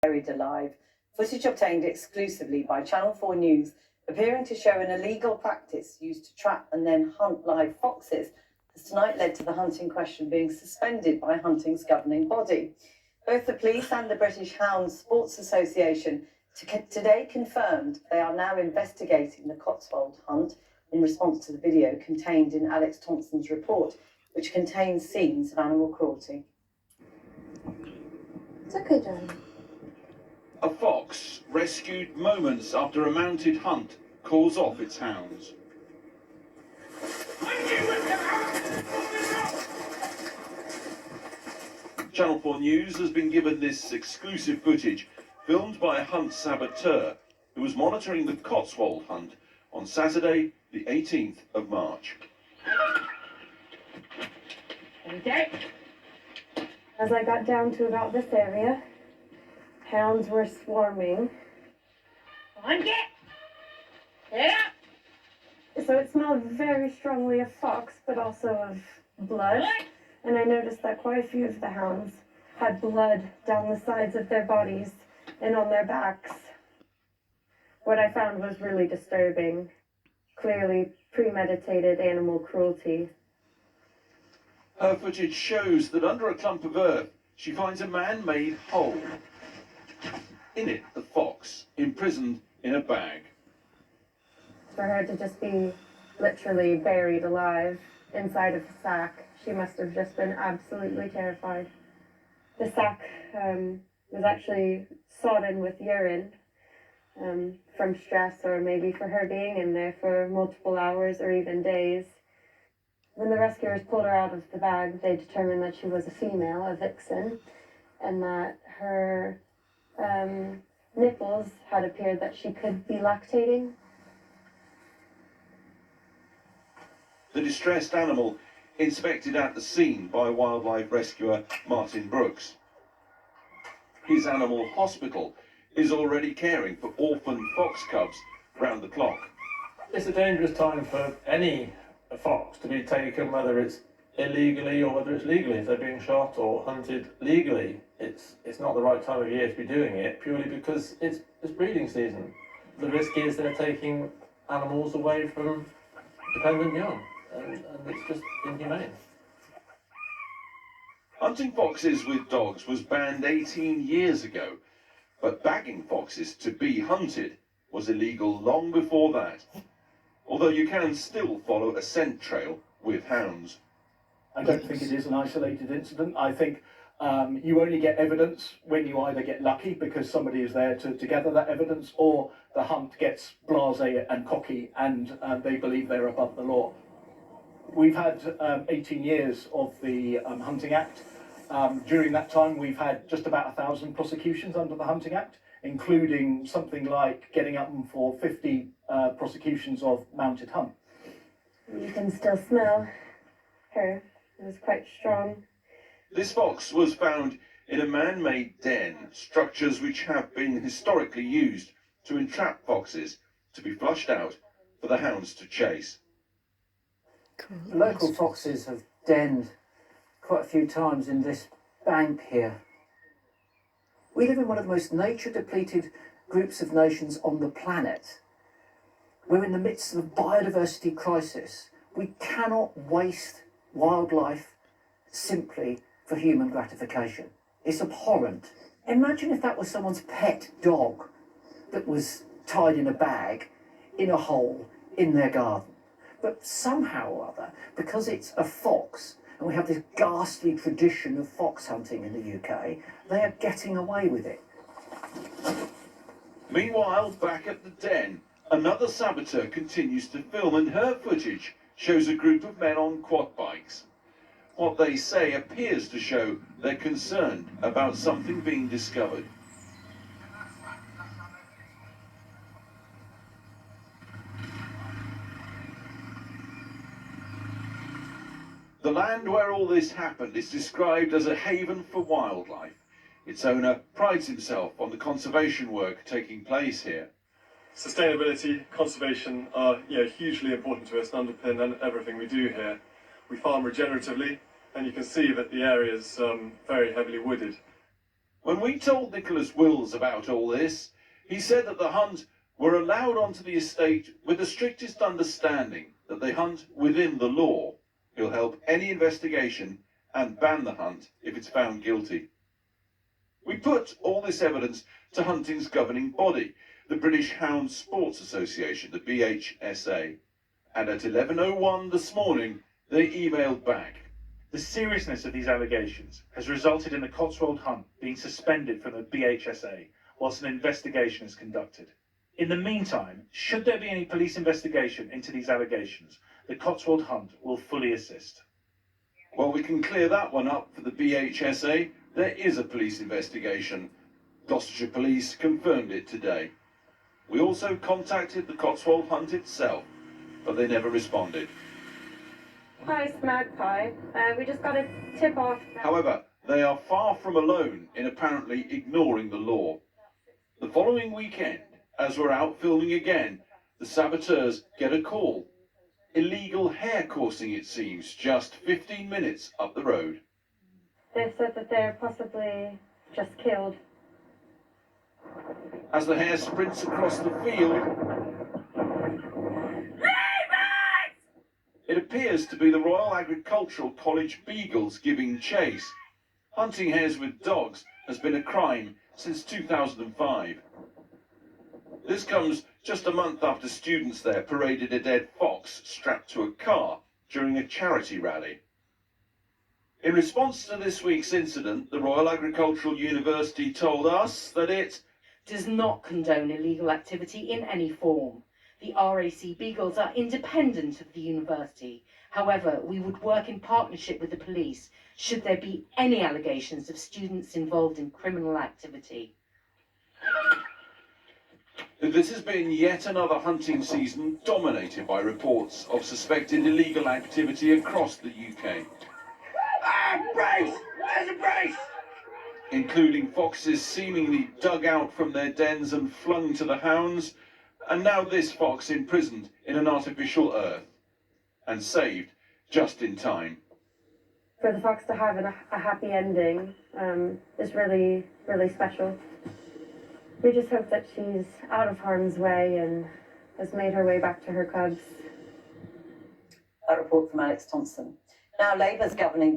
buried alive. Footage obtained exclusively by Channel 4 News, appearing to show an illegal practice used to trap and then hunt live foxes, has tonight led to the hunting question being suspended by hunting's governing body. Both the police and the British Hounds Sports Association today confirmed they are now investigating the Cotswold hunt in response to the video contained in Alex Thompson's report, which contains scenes of animal cruelty. It's okay, Johnny. A fox rescued moments after a mounted hunt calls off its hounds. Channel 4 News has been given this exclusive footage filmed by a hunt saboteur who was monitoring the Cotswold hunt on Saturday, the 18th of March. Okay. As I got down to about this area, hounds were swarming. On, get! Yeah! So it smelled very strongly of fox, but also of blood. And I noticed that quite a few of the hounds had blood down the sides of their bodies and on their backs. What I found was really disturbing. Clearly premeditated animal cruelty. Her footage shows that under a clump of earth, she finds a man-made hole. In it, the fox, imprisoned in a bag. For her to just be literally buried alive inside of a sack, she must have just been absolutely terrified. The sack was actually sodden with urine from stress, or maybe for her being in there for multiple hours or even days. When the rescuers pulled her out of the bag, they determined that she was a female, a vixen, and that her nipples had appeared that she could be lactating. The distressed animal inspected at the scene by wildlife rescuer Martin Brooks. His animal hospital is already caring for orphan fox cubs round the clock. It's a dangerous time for any fox to be taken, whether it's illegally or whether it's legally. If they're being shot or hunted legally, it's not the right time of year to be doing it, purely because it's breeding season. The risk is they're taking animals away from dependent young, and it's just inhumane. Hunting foxes with dogs was banned 18 years ago, but bagging foxes to be hunted was illegal long before that, although you can still follow a scent trail with hounds. I don't think it is an isolated incident. I think you only get evidence when you either get lucky because somebody is there to gather that evidence, or the hunt gets blasé and cocky and they believe they're above the law. We've had 18 years of the Hunting Act. During that time, we've had just about 1,000 prosecutions under the Hunting Act, including something like getting up for 50 prosecutions of mounted hunt. You can still smell her. It was quite strong. This fox was found in a man-made den, structures which have been historically used to entrap foxes to be flushed out for the hounds to chase. The local foxes have denned quite a few times in this bank here. We live in one of the most nature-depleted groups of nations on the planet. We're in the midst of a biodiversity crisis. We cannot waste wildlife simply for human gratification. It's abhorrent. Imagine if that was someone's pet dog that was tied in a bag in a hole in their garden. But somehow or other, because it's a fox, and we have this ghastly tradition of fox hunting in the UK, they are getting away with it. Meanwhile, back at the den, another saboteur continues to film, and her footage shows a group of men on quad bikes. What they say appears to show they're concerned about something being discovered. The land where all this happened is described as a haven for wildlife. Its owner prides himself on the conservation work taking place here. Sustainability, conservation are hugely important to us and underpin everything we do here. We farm regeneratively, and you can see that the area is very heavily wooded. When we told Nicholas Wills about all this, he said that the hunt were allowed onto the estate with the strictest understanding that they hunt within the law. He'll help any investigation and ban the hunt if it's found guilty. We put all this evidence to hunting's governing body, the British Hound Sports Association, the BHSA, and at 11:01 this morning they emailed back. The seriousness of these allegations has resulted in the Cotswold hunt being suspended from the BHSA whilst an investigation is conducted. In the meantime, should there be any police investigation into these allegations, the Cotswold hunt will fully assist. Well, we can clear that one up for the BHSA. There is a police investigation. Gloucestershire Police confirmed it today. We also contacted the Cotswold hunt itself, but they never responded. Hi, Magpie. We just got a tip off. However, they are far from alone in apparently ignoring the law. The following weekend, as we're out filming again, the saboteurs get a call. Illegal hare coursing, it seems, just 15 minutes up the road. They said that they're possibly just killed. As the hare sprints across the field, it appears to be the Royal Agricultural College beagles giving chase. Hunting hares with dogs has been a crime since 2005. This comes just a month after students there paraded a dead fox strapped to a car during a charity rally. In response to this week's incident, the Royal Agricultural University told us that it does not condone illegal activity in any form. The RAC Beagles are independent of the university. However, we would work in partnership with the police should there be any allegations of students involved in criminal activity. This has been yet another hunting season dominated by reports of suspected illegal activity across the UK. Brace! There's a brace! Including foxes seemingly dug out from their dens and flung to the hounds, and now this fox imprisoned in an artificial earth, and saved just in time. For the fox to have a happy ending is really, really special. We just hope that she's out of harm's way and has made her way back to her cubs. That report from Alex Thompson. Now, Labour's governing